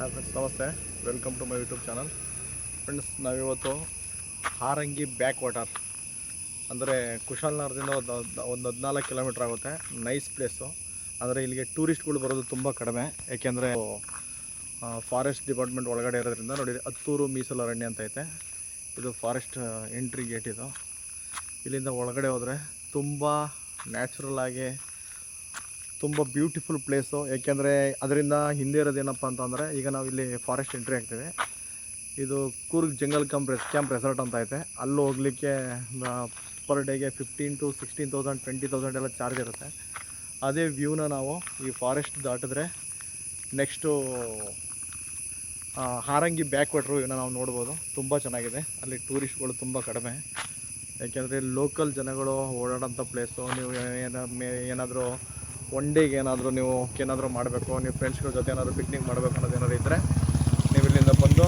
Hi friends, ನಮಸ್ತೆ. Welcome to my YouTube channel. Friends, ನಾವಿವತ್ತು Harangi back water ಅಂದರೆ ಕುಶಾಲನಗರದಿಂದ ಒಂದು 14 ಕಿಲೋಮೀಟ್ರ್ ಆಗುತ್ತೆ. Nice place. ಅಂದರೆ ಇಲ್ಲಿಗೆ ಟೂರಿಸ್ಟ್ಗಳು ಬರೋದು ತುಂಬ ಕಡಿಮೆ, ಏಕೆಂದರೆ ಫಾರೆಸ್ಟ್ ಡಿಪಾರ್ಟ್ಮೆಂಟ್ ಒಳಗಡೆ ಇರೋದ್ರಿಂದ. ನೋಡಿ, ಹತ್ತೂರು ಮೀಸಲು ಅರಣ್ಯ ಅಂತ ಐತೆ. ಇದು ಫಾರೆಸ್ಟ್ ಎಂಟ್ರಿ ಗೇಟ್. ಇದು ಇಲ್ಲಿಂದ ಒಳಗಡೆ ಹೋದರೆ ತುಂಬ ನ್ಯಾಚುರಲ್ ಆಗಿ ತುಂಬ ಬ್ಯೂಟಿಫುಲ್ ಪ್ಲೇಸು. ಏಕೆಂದರೆ ಅದರಿಂದ ಹಿಂದೆ ಇರೋದೇನಪ್ಪ ಅಂತಂದರೆ, ಈಗ ನಾವು ಇಲ್ಲಿ ಫಾರೆಸ್ಟ್ ಎಂಟ್ರಿ ಆಗ್ತೀವಿ. ಇದು ಕೂರ್ಗ್ ಜಂಗಲ್ ಕ್ಯಾಂಪ್ ರೆಸಾರ್ಟ್ ಅಂತ ಐತೆ. ಅಲ್ಲಿ ಹೋಗಲಿಕ್ಕೆ ಪರ್ ಡೇಗೆ 15,000 to 16,000 20,000 ಎಲ್ಲ ಚಾರ್ಜ್ ಇರುತ್ತೆ. ಅದೇ ವ್ಯೂನ ನಾವು ಈ ಫಾರೆಸ್ಟ್ ದಾಟಿದ್ರೆ ನೆಕ್ಸ್ಟು ಹಾರಂಗಿ ಬ್ಯಾಕ್ ವಾಟ್ರು ಇವನ್ನ ನಾವು ನೋಡ್ಬೋದು. ತುಂಬ ಚೆನ್ನಾಗಿದೆ. ಅಲ್ಲಿ ಟೂರಿಸ್ಟ್ಗಳು ತುಂಬ ಕಡಿಮೆ, ಏಕೆಂದರೆ ಲೋಕಲ್ ಜನಗಳು ಓಡಾಡೋಂಥ ಪ್ಲೇಸು. ನೀವು ಏನಾದರೂ ಒನ್ ಡೇಗೆ ನೀವು ಏನಾದರೂ ಮಾಡಬೇಕು, ನೀವು ಫ್ರೆಂಡ್ಸ್ಗಳ ಜೊತೆ ಏನಾದರೂ ಪಿಕ್ನಿಕ್ ಮಾಡಬೇಕು ಅನ್ನೋದು ಏನಾದ್ರು ಇದ್ದರೆ, ನೀವು ಇಲ್ಲಿಂದ ಬಂದು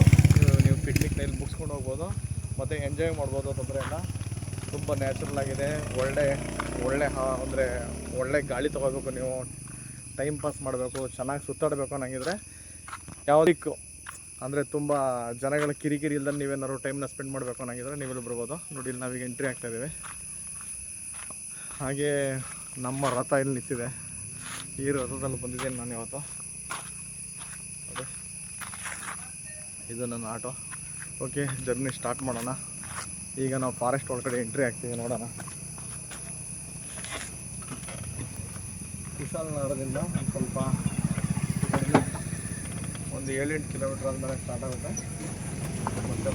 ನೀವು ಪಿಕ್ನಿಕ್ನಲ್ಲಿ ಮುಗಿಸ್ಕೊಂಡು ಹೋಗ್ಬೋದು ಮತ್ತು ಎಂಜಾಯ್ ಮಾಡ್ಬೋದು. ತೊಂದರೆ ಇಲ್ಲ. ತುಂಬ ನ್ಯಾಚುರಲ್ ಆಗಿದೆ. ಒಳ್ಳೆ ಗಾಳಿ ತೊಗೋಬೇಕು, ನೀವು ಟೈಮ್ ಪಾಸ್ ಮಾಡಬೇಕು, ಚೆನ್ನಾಗಿ ಸುತ್ತಾಡಬೇಕು ಅನ್ನಂಗಿದ್ರೆ ಯಾವುದಕ್ಕೂ ಅಂದರೆ ತುಂಬ ಜನಗಳ ಕಿರಿಕಿರಿ ಇಲ್ದಂಗೆ ನೀವೇನಾದ್ರು ಟೈಮ್ನ ಸ್ಪೆಂಡ್ ಮಾಡಬೇಕು ಅನ್ನಂಗಿದ್ರೆ ನೀವೆಲ್ಲಿ ಬರ್ಬೋದು. ನೋಡಿ, ಇಲ್ಲಿ ನಾವೀಗ ಎಂಟ್ರಿ ಆಗ್ತಾಯಿದ್ದೀವಿ. ಹಾಗೇ ನಮ್ಮ ರಥ ಇಲ್ಲಿ ನಿಂತಿದೆ. ಈ ರಥದಲ್ಲಿ ಬಂದಿದ್ದೇನೆ ನಾನು ಇವತ್ತು. ಅದೇ ಇದು ನನ್ನ ಆಟೋ. ಓಕೆ, ಜರ್ನಿ ಸ್ಟಾರ್ಟ್ ಮಾಡೋಣ. ಈಗ ನಾವು ಫಾರೆಸ್ಟ್ ಒಳಗಡೆ ಎಂಟ್ರಿ ಆಗ್ತೀವಿ. ನೋಡೋಣ. ಕುಶಾಲನಗರದಿಂದ ಸ್ವಲ್ಪ ಒಂದು 7-8 ಕಿಲೋಮೀಟ್ರ್ ಆದಮೇಲೆ ಸ್ಟಾರ್ಟ್ ಆಗುತ್ತೆ. ಮತ್ತೆ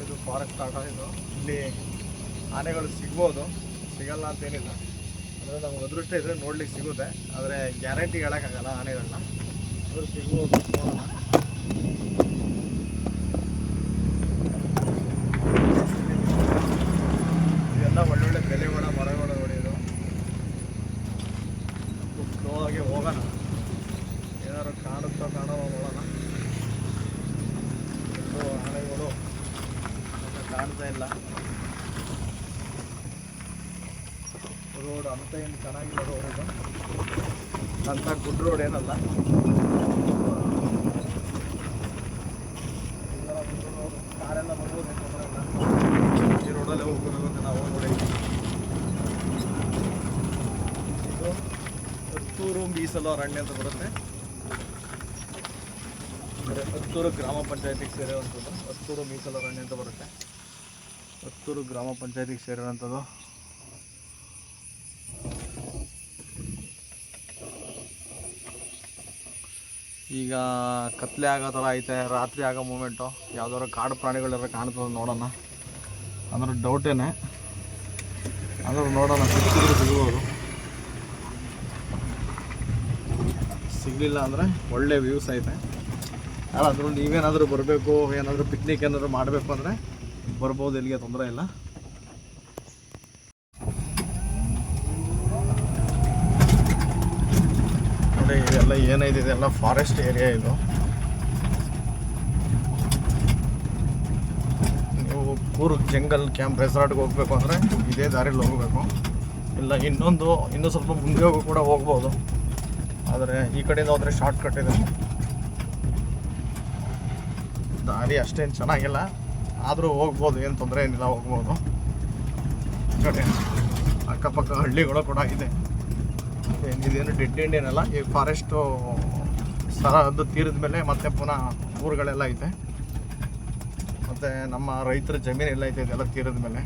ಇದು ಫಾರೆಸ್ಟ್ ಸ್ಟಾರ್ಟ್ ಆಗಿದ್ದು. ಇಲ್ಲಿ ಆನೆಗಳು ಸಿಗ್ಬೋದು, ಸಿಗಲ್ಲ ಅಂತೇನಿಲ್ಲ. ಅಂದರೆ ನಮ್ಗೆ ಅದೃಷ್ಟ ಇದ್ದರೆ ನೋಡ್ಲಿಕ್ಕೆ ಸಿಗುತ್ತೆ, ಆದರೆ ಗ್ಯಾರಂಟಿ ಹೇಳೋಕ್ಕಾಗಲ್ಲ ಆನೆಗಳನ್ನ. ಅದ್ರ ಸಿಗ್ಬೋದು, ನೋಡೋಣ. ಇದೆಲ್ಲ ಒಳ್ಳೊಳ್ಳೆ ಬೆಲೆಗಳ ಮರಗಳು ಹೊಡೆಯೋದು. ಸ್ಲೋ ಆಗಿ ಹೋಗೋಣ. ಏನಾದ್ರು ಕಾಣೋ ನೋಡೋಣ. ಆನೆಗಳು ಕಾಣ್ತಾ ಇಲ್ಲ. ರೋಡ್ ಅಂತ ಏನು ಚೆನ್ನಾಗಿಲ್ಲ. ರೋಡ್ ಅಂತ ಗುಡ್ ರೋಡ್ ಏನಲ್ಲ. ಕಾರೆಲ್ಲ ಬರ್ಬೋದು, ಈ ರೋಡಲ್ಲೇ ಹೋಗ್ಬೇಕು ನಾವು. ನೋಡಿ, ಇದು ಹತ್ತೂರು ಮೀಸಲು ಅರಣ್ಯ ಅಂತ ಬರುತ್ತೆ. ಹತ್ತೂರು ಗ್ರಾಮ ಪಂಚಾಯತಿಗೆ ಸೇರಿರುವಂಥದ್ದು. ಹತ್ತೂರು ಮೀಸಲು ಅರಣ್ಯ ಅಂತ ಬರುತ್ತೆ. ಹತ್ತೂರು ಗ್ರಾಮ ಪಂಚಾಯತಿಗೆ ಸೇರಿರುವಂಥದ್ದು. ಈಗ ಕತ್ಲೆ ಆಗೋ ಥರ ಐತೆ, ರಾತ್ರಿ ಆಗೋ ಮೂಮೆಂಟು. ಯಾವ್ದಾದ್ರು ಕಾಡು ಪ್ರಾಣಿಗಳೆಲ್ಲ ಕಾಣ್ತದೆ, ನೋಡೋಣ. ಅಂದ್ರೆ ಡೌಟೇನೆ, ಅಂದ್ರೆ ನೋಡೋಣ. ಸಿಗ್ಬೋದು, ಸಿಗಲಿಲ್ಲ ಅಂದರೆ ಒಳ್ಳೆ ವ್ಯೂಸ್ ಐತೆ. ಯಾರಾದರೂ ನೀವೇನಾದರೂ ಬರಬೇಕು, ಏನಾದರೂ ಪಿಕ್ನಿಕ್ ಏನಾದರೂ ಮಾಡಬೇಕು ಅಂದರೆ ಬರ್ಬೋದು, ಇಲ್ಲಿಗೆ ತೊಂದರೆ ಇಲ್ಲ. ನೋಡಿ, ಇದೆಲ್ಲ ಏನೈತೆ, ಇದೆಲ್ಲ ಫಾರೆಸ್ಟ್ ಏರಿಯಾ. ಇದು ನೀವು ಕೂರ್ಗ್ ಜಂಗಲ್ ಕ್ಯಾಂಪ್ ರೆಸಾರ್ಟ್ಗೆ ಹೋಗ್ಬೇಕು ಅಂದರೆ ಇದೇ ದಾರಿಯಲ್ಲಿ ಹೋಗಬೇಕು. ಇಲ್ಲ ಇನ್ನೂ ಸ್ವಲ್ಪ ಮುಂದೆ ಕೂಡ ಹೋಗ್ಬೋದು, ಆದರೆ ಈ ಕಡೆಯಿಂದ ಹೋದರೆ ಶಾರ್ಟ್ ಕಟ್ ಇದೆ. ದಾರಿ ಅಷ್ಟೇನು ಚೆನ್ನಾಗಿಲ್ಲ, ಆದರೂ ಹೋಗ್ಬೋದು, ಏನು ತೊಂದರೆ ಏನಿಲ್ಲ, ಹೋಗ್ಬೋದು. ಈ ಕಡೆ ಅಕ್ಕಪಕ್ಕ ಹಳ್ಳಿಗಳು ಕೂಡ ಇದೆ. ಇದೇನು ಡೆಡ್ ಎಂಡ್ ಏನಲ್ಲ. ಈ ಫಾರೆಸ್ಟು ಅದು ತೀರಿದ ಮೇಲೆ ಮತ್ತೆ ಪುನಃ ಊರುಗಳೆಲ್ಲ ಐತೆ. ಮತ್ತು ನಮ್ಮ ರೈತರ ಜಮೀನೆಲ್ಲ ಐತೆ. ಇದೆಲ್ಲ ತೀರಿದ ಮೇಲೆ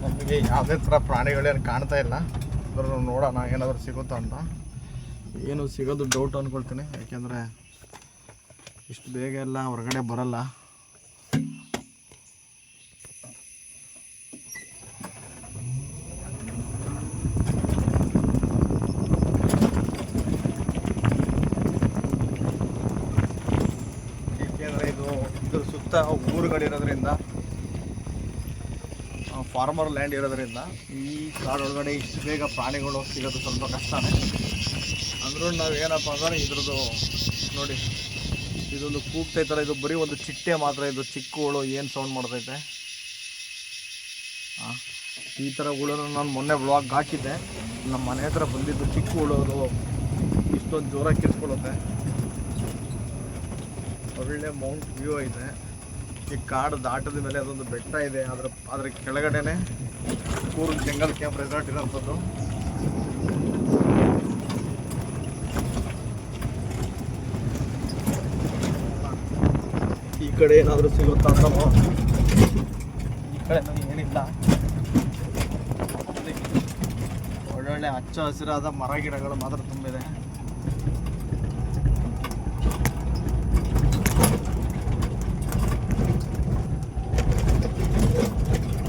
ನಮಗೆ ಯಾವುದೇ ಥರ ಪ್ರಾಣಿಗಳೇನು ಕಾಣ್ತಾ ಇಲ್ಲ. ಅದ್ರ ನೋಡೋಣ ಏನಾದರೂ ಸಿಗುತ್ತಾ ಅಂತ. ಏನು ಸಿಗೋದು ಡೌಟ್ ಅಂದ್ಕೊಳ್ತೀನಿ, ಯಾಕೆಂದರೆ ಇಷ್ಟು ಬೇಗ ಎಲ್ಲ ಹೊರಗಡೆ ಬರಲ್ಲ. ಏಕೆಂದರೆ ಇದ್ರ ಸುತ್ತ ಊರುಗಳಿರೋದ್ರಿಂದ, ಫಾರ್ಮರ್ ಲ್ಯಾಂಡ್ ಇರೋದ್ರಿಂದ ಈ ಕಾಡೊಳಗಡೆ ಇಷ್ಟು ಬೇಗ ಪ್ರಾಣಿಗಳು ಸಿಗೋದು ಸ್ವಲ್ಪ ಕಷ್ಟನೇ. ಅಂದರೂ ನಾವು ಏನಪ್ಪ ಅಂದರೆ ಇದ್ರದ್ದು ನೋಡಿ, ಇದೊಂದು ಕೂಗ್ತೈತಲ್ಲ, ಇದು ಬರೀ ಒಂದು ಚಿಟ್ಟೆ ಮಾತ್ರ. ಇದು ಚಿಕ್ಕ ಹುಳು ಏನು ಸೌಂಡ್ ಮಾಡ್ತೈತೆ. ಈ ಥರ ಹುಳನ ನಾನು ಮೊನ್ನೆ ಬ್ಲಾಗ್ ಹಾಕಿದ್ದೆ. ನಮ್ಮ ಮನೆ ಹತ್ರ ಬಂದಿದ್ದು ಚಿಕ್ಕ ಹುಳೋದು ಇಷ್ಟೊಂದು ಜೋರಾಗಿ ಕಿರ್ಸ್ಕೊಳ್ಳುತ್ತೆ. ಒಳ್ಳೆ ಮೌಂಟ್ ವ್ಯೂ ಇದೆ. ಈ ಕಾಡು ದಾಟದ ಮೇಲೆ ಅದೊಂದು ಬೆಟ್ಟ ಇದೆ. ಅದ್ರ ಕೆಳಗಡೆನೆ ಕೂರ್ಗ್ ಜಂಗಲ್ ಕ್ಯಾಂಪ್ ರೆಸಾರ್ಟ್ ಇರೋಂಥದ್ದು. ಈ ಕಡೆ ಏನಾದರೂ ಸಿಗುತ್ತಾ ಅಂತ ಈ ಕಡೆ ಏನಿಲ್ಲ. ಒಳ್ಳೊಳ್ಳೆ ಹಚ್ಚ ಹಸಿರಾದ ಮರ ಗಿಡಗಳು ಮಾತ್ರ ತುಂಬಿದೆ.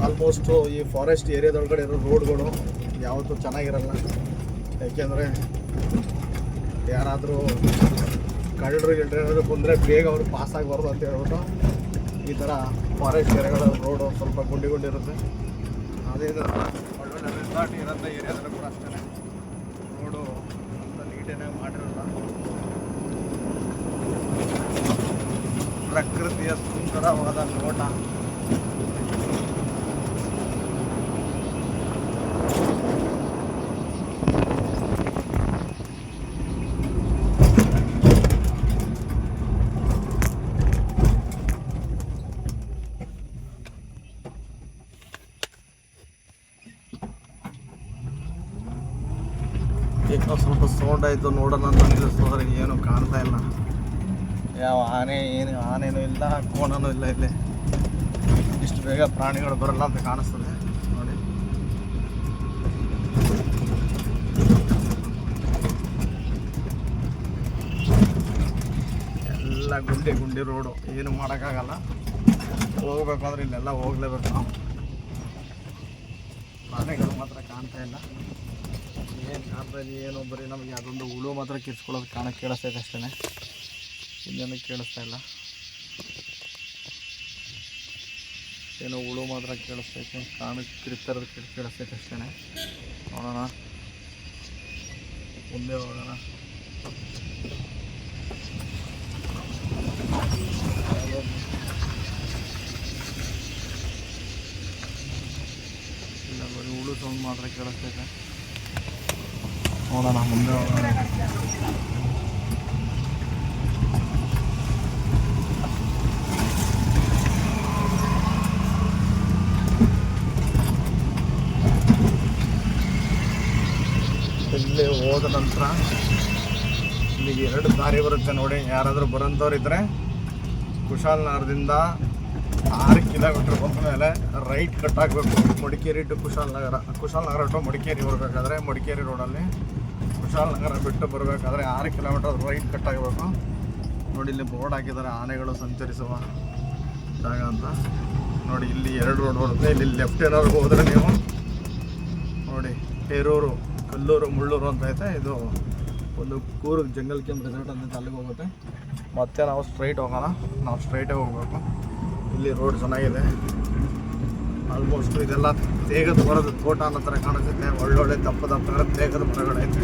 ಆಲ್ಮೋಸ್ಟ್ ಈ ಫಾರೆಸ್ಟ್ ಏರಿಯಾದೊಳಗಡೆ ಇರೋ ರೋಡ್ಗಳು ಯಾವತ್ತೂ ಚೆನ್ನಾಗಿರಲ್ಲ. ಯಾಕೆಂದರೆ ಯಾರಾದರೂ ಕಳ್ಳರು ಏನಾದರೂ ಬಂದರೆ ಬೇಗ ಅವರು ಪಾಸ್ ಆಗಬಾರ್ದು ಅಂತ ಹೇಳ್ಬಿಟ್ಟು ಈ ಥರ ಫಾರೆಸ್ಟ್ ಏರಿಯಾಗಳ ರೋಡು ಸ್ವಲ್ಪ ಗುಂಡಿರುತ್ತೆ. ಅದೇ ಒಳ್ಳೊಳ್ಳೆ ರೆಸಾರ್ಟ್ ಇರೋಂಥ ಏರಿಯಾದಲ್ಲೂ ಕೂಡ ಅಷ್ಟೇ ರೋಡು ಅಂತ ನೀಟಾಗಿ ಮಾಡಿರಲ್ಲ. ಪ್ರಕೃತಿಯ ಸುಂದರವಾದ ನೋಟ. ಏನೋ ಸ್ವಲ್ಪ ಸೌಂಡ್ ಆಯಿತು, ನೋಡೋಣ ಅಂತ ಹೋದ್ರೆ ಏನು ಕಾಣ್ತಾ ಇಲ್ಲ. ಯಾವ ಆನೆನೂ ಇಲ್ಲ, ಕೋಣನೂ ಇಲ್ಲ. ಇಲ್ಲಿ ಇಷ್ಟು ಬೇಗ ಪ್ರಾಣಿಗಳು ಬರಲ್ಲ ಅಂತ ಕಾಣಿಸ್ತದೆ ನೋಡಿ. ಎಲ್ಲ ಗುಂಡಿ ರೋಡು, ಏನು ಮಾಡೋಕ್ಕಾಗಲ್ಲ. ಹೋಗ್ಬೇಕು ಅಂದ್ರೆ ಇಲ್ಲೆಲ್ಲ ಹೋಗ್ಲೇಬೇಕು ನಾವು. ಪ್ರಾಣಿಗಳು ಮಾತ್ರ ಕಾಣ್ತಾ ಇಲ್ಲ. ಏನು ಕಾಣ್ತಾ ಇದೆ ಏನೋ, ಬರೀ ನಮಗೆ ಅದೊಂದು ಹುಳು ಮಾತ್ರ ಕಿರ್ಸ್ಕೊಳ್ಳೋದು ಕೇಳಿಸ್ತೈತೆ ಅಷ್ಟೇ. ಇನ್ನೇನು ಕೇಳಿಸ್ತಾ ಇಲ್ಲ. ಏನೋ ಹುಳು ಮಾತ್ರ ಕೇಳಿಸ್ತೈತೆ, ಕಿರ್ತಿರೋದು ಕೇಳಿಸ್ತೈತೆ ಅಷ್ಟೇ. ನೋಡೋಣ, ಮುಂದೆ ಹೋಗೋಣ. ಇಲ್ಲ, ಬರೀ ಹುಳು ಸೌಂಡ್ ಮಾತ್ರ ಕೇಳಿಸ್ತೈತೆ. ನೋಡೋಣ, ಮುಂದೆ ಹೋಗೋಣ. ಇಲ್ಲಿ ಹೋದ ನಂತರ ಇಲ್ಲಿಗೆ 2 ದಾರಿ ಬರುತ್ತೆ ನೋಡಿ. ಯಾರಾದರೂ ಬರೋಂಥವ್ರು ಇದ್ದರೆ ಕುಶಾಲನಗರದಿಂದ 6 ಕಿಲೋಮೀಟ್ರ್ ಬಂದ ಮೇಲೆ ರೈಟ್ ಕಟ್ ಆಗಬೇಕು. ಮಡಿಕೇರಿ ಟು ಕುಶಾಲನಗರ ಟು ಮಡಿಕೇರಿ ಬರಬೇಕಾದ್ರೆ ಮಡಿಕೇರಿ ರೋಡಲ್ಲಿ ಕುಶಾಲನಗರ ಬಿಟ್ಟು ಬರಬೇಕಾದ್ರೆ 6 ಕಿಲೋಮೀಟರ್ ರೈಟ್ ಕಟ್ ಆಗಬೇಕು ನೋಡಿ. ಇಲ್ಲಿ ಬೋರ್ಡ್ ಹಾಕಿದ್ದಾರೆ, ಆನೆಗಳು ಸಂಚರಿಸುವ ಜಾಗ ಅಂತ ನೋಡಿ. ಇಲ್ಲಿ 2 ರೋಡ್ ಬರುತ್ತೆ. ಇಲ್ಲಿ ಲೆಫ್ಟ್ ಏನಾದ್ರು ಹೋದರೆ ನೀವು ನೋಡಿ, ಹೇರೂರು, ಕಲ್ಲೂರು, ಮುಳ್ಳೂರು ಅಂತ ಐತೆ. ಇದು ಒಂದು ಕೂರ್ಗ್ ಜಂಗಲ್ ಕ್ಯಾಂಪ್ ರೆಸಾರ್ಟ್ ಅಂತ ಅಲ್ಲಿಗೆ ಹೋಗುತ್ತೆ. ಮತ್ತೆ ನಾವು ಸ್ಟ್ರೈಟ್ ಹೋಗೋಣ. ನಾವು ಸ್ಟ್ರೈಟೇ ಹೋಗಬೇಕು. ಇಲ್ಲಿ ರೋಡ್ ಚೆನ್ನಾಗಿದೆ. ಆಲ್ಮೋಸ್ಟ್ ಇದೆಲ್ಲ ತೇಗದ ಮರದ ತೋಟ ಅನ್ನೋ ಥರ ಕಾಣಿಸುತ್ತೆ. ಒಳ್ಳೊಳ್ಳೆ ದಪ್ಪ ತೇಗದ ಮರಗಳೈತೆ.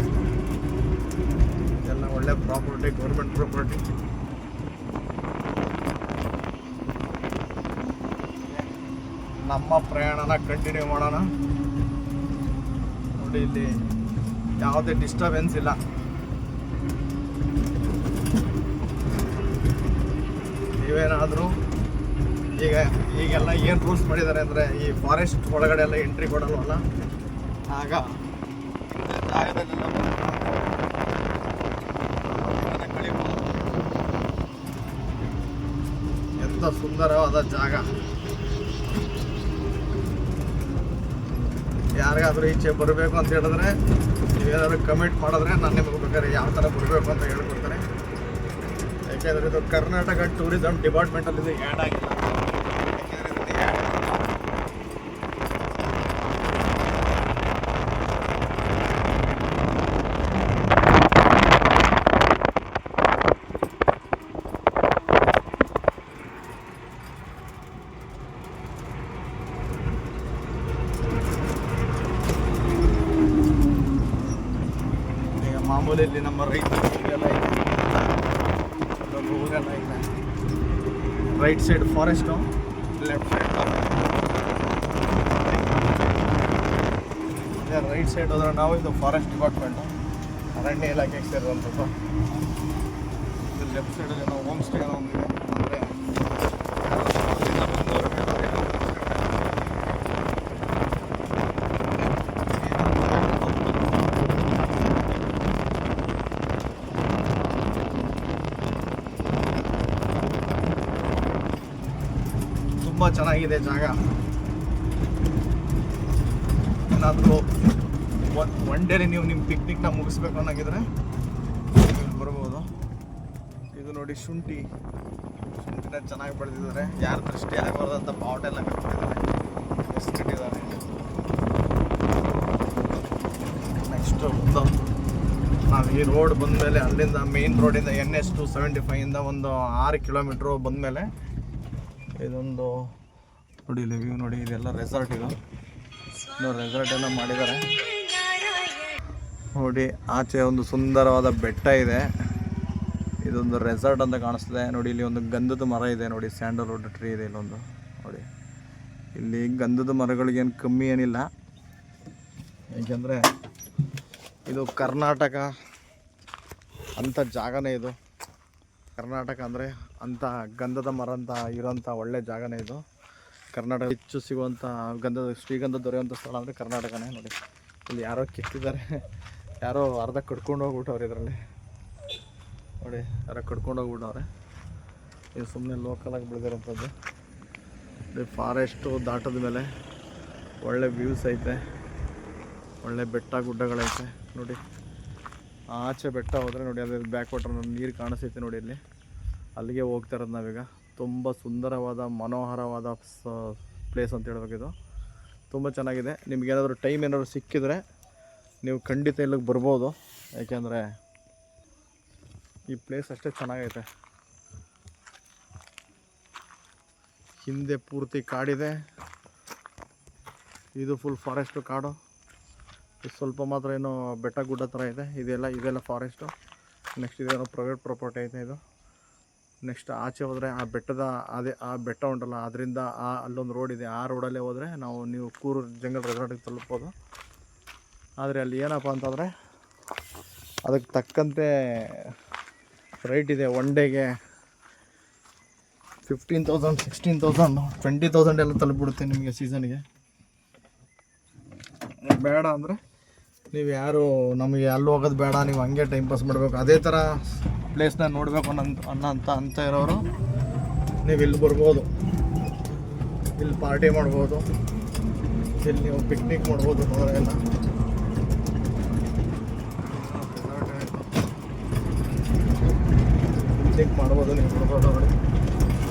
ಇದೆಲ್ಲ ಒಳ್ಳೆ ಪ್ರಾಪರ್ಟಿ, ಗೌರ್ಮೆಂಟ್ ಪ್ರಾಪರ್ಟಿ. ನಮ್ಮ ಪ್ರಯಾಣನ ಕಂಟಿನ್ಯೂ ಮಾಡೋಣ ನೋಡಿ. ಇಲ್ಲಿ ಯಾವುದೇ ಡಿಸ್ಟರ್ಬೆನ್ಸ್ ಇಲ್ಲ. ನೀವೇನಾದರೂ ಈಗೆಲ್ಲ ಏನು ರೂಲ್ಸ್ ಮಾಡಿದ್ದಾರೆ ಅಂದರೆ, ಈ ಫಾರೆಸ್ಟ್ ಒಳಗಡೆ ಎಲ್ಲ ಎಂಟ್ರಿ ಕೊಡಲ್ವಲ್ಲ, ಆಗ ಜಾಗದಲ್ಲೆಲ್ಲ ಎಂಥ ಸುಂದರವಾದ ಜಾಗ. ಯಾರಿಗಾದರೂ ಈಚೆ ಬರಬೇಕು ಅಂತ ಹೇಳಿದ್ರೆ ನೀವೇನಾದ್ರು ಕಮೆಂಟ್ ಮಾಡಿದ್ರೆ ನಾನು ನಿಮಗೆ ಬೇಕಾದ್ರೆ ಯಾವ ಥರ ಬರಬೇಕು ಅಂತ ಹೇಳ್ಕೊಡ್ತಾರೆ. ಯಾಕೆಂದರೆ ಇದು ಕರ್ನಾಟಕ ಟೂರಿಸಂ ಡಿಪಾರ್ಟ್ಮೆಂಟಲ್ಲಿ ಇದು ಆ್ಯಡ್ ಆಗಿಲ್ಲ. ಮಾಮೂಲಿ ಇಲ್ಲಿ ನಮ್ಮ ರೈತರೆಲ್ಲ ಊರೆಲ್ಲ ಇದೆ. Right side forest, left side right side ಹೋದರೆ ನಾವು ಇದು ಫಾರೆಸ್ಟ್ ಡಿಪಾರ್ಟ್ಮೆಂಟು, ಅರಣ್ಯ ಇಲಾಖೆಗೆ ಸೇರಿರುವಂಥದ್ದು. ಇದು ಲೆಫ್ಟ್ ಸೈಡಲ್ಲಿ ನಾವು ಹೋಮ್ ಸ್ಟೇ ಏನೋ ಒಂದಿದೆ. ಅಂದರೆ ತುಂಬ ಚೆನ್ನಾಗಿದೆ ಜಾಗ. ಏನಾದರೂ ಒನ್ ಡೇಲಿ ನೀವು ನಿಮ್ಮ ಪಿಕ್ನಿಕ್ನ ಮುಗಿಸ್ಬೇಕು ಅನ್ನೋಂಗಿದ್ರೆ ಬರ್ಬೋದು. ಇದು ನೋಡಿ ಶುಂಠಿನ ಚೆನ್ನಾಗಿ ಬೆಳೆದಿದ್ದಾರೆ. ಯಾರು ದೃಷ್ಟಿ ಆಗಬಾರ್ದಂತ ಪಾಟ್ ಎಲ್ಲ ಕಟ್ಟಿದ್ದಾರೆ, ಎಷ್ಟು ಕಟ್ಟಿದ್ದಾರೆ. ನೆಕ್ಸ್ಟು ನಾವು ಈ ರೋಡ್ ಬಂದಮೇಲೆ ಅಲ್ಲಿಂದ ಮೇನ್ ರೋಡಿಂದ NH 275 ಒಂದು 6 ಕಿಲೋಮೀಟ್ರು ಬಂದಮೇಲೆ ಇದೊಂದು ನೋಡಿ ಇಲ್ಲಿ ವ್ಯೂ ನೋಡಿ. ಇದೆಲ್ಲ ರೆಸಾರ್ಟ್, ಇದು ರೆಸಾರ್ಟ್ ಎಲ್ಲ ಮಾಡಿದ್ದಾರೆ ನೋಡಿ. ಆಚೆ ಒಂದು ಸುಂದರವಾದ ಬೆಟ್ಟ ಇದೆ. ಇದೊಂದು ರೆಸಾರ್ಟ್ ಅಂತ ಕಾಣಿಸ್ತದೆ ನೋಡಿ. ಇಲ್ಲಿ ಒಂದು ಗಂಧದ ಮರ ಇದೆ ನೋಡಿ, ಸ್ಯಾಂಡಲ್ವುಡ್ ಟ್ರೀ ಇದೆ ಇಲ್ಲೊಂದು ನೋಡಿ. ಇಲ್ಲಿ ಗಂಧದ ಮರಗಳಿಗೇನು ಕಮ್ಮಿ ಏನಿಲ್ಲ, ಏಕೆಂದರೆ ಇದು ಕರ್ನಾಟಕ ಅಂಥ ಜಾಗನೇ. ಇದು ಕರ್ನಾಟಕ ಅಂದರೆ ಅಂಥ ಗಂಧದ ಮರ ಅಂತ ಇರೋಂಥ ಒಳ್ಳೆ ಜಾಗನೇ ಇದು. ಕರ್ನಾಟಕ ಹೆಚ್ಚು ಸಿಗುವಂಥ ಶ್ರೀಗಂಧ ದೊರೆಯುವಂಥ ಸ್ಥಳ ಅಂದರೆ ಕರ್ನಾಟಕನೇ ನೋಡಿ. ಇಲ್ಲಿ ಯಾರೋ ಕಿತ್ತಿದ್ದಾರೆ, ಯಾರೋ ಅರ್ಧ ಕಟ್ಕೊಂಡು ಹೋಗ್ಬಿಟ್ಟವ್ರೆ ಇದರಲ್ಲಿ ನೋಡಿ. ಯಾರೋ ಕಟ್ಕೊಂಡು ಹೋಗ್ಬಿಟ್ಟವ್ರೆ. ಇದು ಸುಮ್ಮನೆ ಲೋಕಲಾಗಿ ಬೆಳೆದಿರೋಂಥದ್ದು. ಫಾರೆಸ್ಟು ದಾಟದ ಮೇಲೆ ಒಳ್ಳೆ ವ್ಯೂಸ್ ಐತೆ, ಒಳ್ಳೆ ಬೆಟ್ಟ ಗುಡ್ಡಗಳೈತೆ ನೋಡಿ. ಆಚೆ ಬೆಟ್ಟ ಹೋದರೆ ನೋಡಿ, ಅದೇ ಬ್ಯಾಕ್ ವಾಟರ್ ನೀರು ಕಾಣಿಸ್ತೈತೆ ನೋಡಿ. ಇಲ್ಲಿ ಅಲ್ಲಿಗೆ ಹೋಗ್ತಾ ಇರೋದು ನಾವೀಗ. ತುಂಬ ಸುಂದರವಾದ ಮನೋಹರವಾದ ಪ್ಲೇಸ್ ಅಂತ ಹೇಳ್ಬೇಕು. ಇದು ತುಂಬ ಚೆನ್ನಾಗಿದೆ. ನಿಮಗೇನಾದರೂ ಟೈಮ್ ಏನಾದರೂ ಸಿಕ್ಕಿದರೆ ನೀವು ಖಂಡಿತ ಇಲ್ಲಿಗೆ ಬರ್ಬೋದು, ಯಾಕೆಂದರೆ ಈ ಪ್ಲೇಸ್ ಅಷ್ಟೇ ಚೆನ್ನಾಗೈತೆ. ಹಿಂದೆ ಪೂರ್ತಿ ಕಾಡಿದೆ, ಇದು ಫುಲ್ ಫಾರೆಸ್ಟು ಕಾಡು. ಇದು ಸ್ವಲ್ಪ ಮಾತ್ರ ಏನೋ ಬೆಟ್ಟ ಗುಡ್ಡ ಥರ ಇದೆ. ಇದೆಲ್ಲ ಫಾರೆಸ್ಟು. ನೆಕ್ಸ್ಟ್ ಇದೇನೋ ಪ್ರೈವೇಟ್ ಪ್ರಾಪರ್ಟಿ ಐತೆ ಇದು. ನೆಕ್ಸ್ಟ್ ಆಚೆ ಹೋದರೆ ಆ ಬೆಟ್ಟ ಉಂಟಲ್ಲ, ಅದರಿಂದ ಅಲ್ಲೊಂದು ರೋಡ್ ಇದೆ. ಆ ರೋಡಲ್ಲೇ ಹೋದರೆ ನೀವು ಕೂರು ಜಂಗಲ್ ರೆಸಾರ್ಟಿಗೆ ತಲುಪ್ಬೋದು. ಆದರೆ ಅಲ್ಲಿ ಏನಪ್ಪ ಅಂತಂದರೆ ಅದಕ್ಕೆ ತಕ್ಕಂತೆ ರೈಟ್ ಇದೆ. ಒನ್ ಡೇಗೆ 15,000, 16,000, 20,000 ಎಲ್ಲ ತಲುಪಿಬಿಡುತ್ತೆ ನಿಮಗೆ ಸೀಸನ್ಗೆ. ಬೇಡ ಅಂದರೆ ನೀವು ಯಾರು ನಮಗೆ ಅಲ್ಲಿ ಹೋಗೋದು ಬೇಡ, ನೀವು ಹಂಗೆ ಟೈಮ್ ಪಾಸ್ ಮಾಡಬೇಕು, ಅದೇ ಥರ ಪ್ಲೇಸ್ನ ನೋಡಬೇಕು ಅಂತ ಇರೋರು ನೀವು ಇಲ್ಲಿ ಬರ್ಬೋದು. ಇಲ್ಲಿ ಪಾರ್ಟಿ ಮಾಡ್ಬೋದು, ಇಲ್ಲಿ ನೀವು ಪಿಕ್ನಿಕ್ ಮಾಡ್ಬೋದು. ಎಲ್ಲ ಪಿಕ್ನಿಕ್ ಮಾಡ್ಬೋದು, ನೀವು ಬರ್ಬೋದು ನೋಡಿ.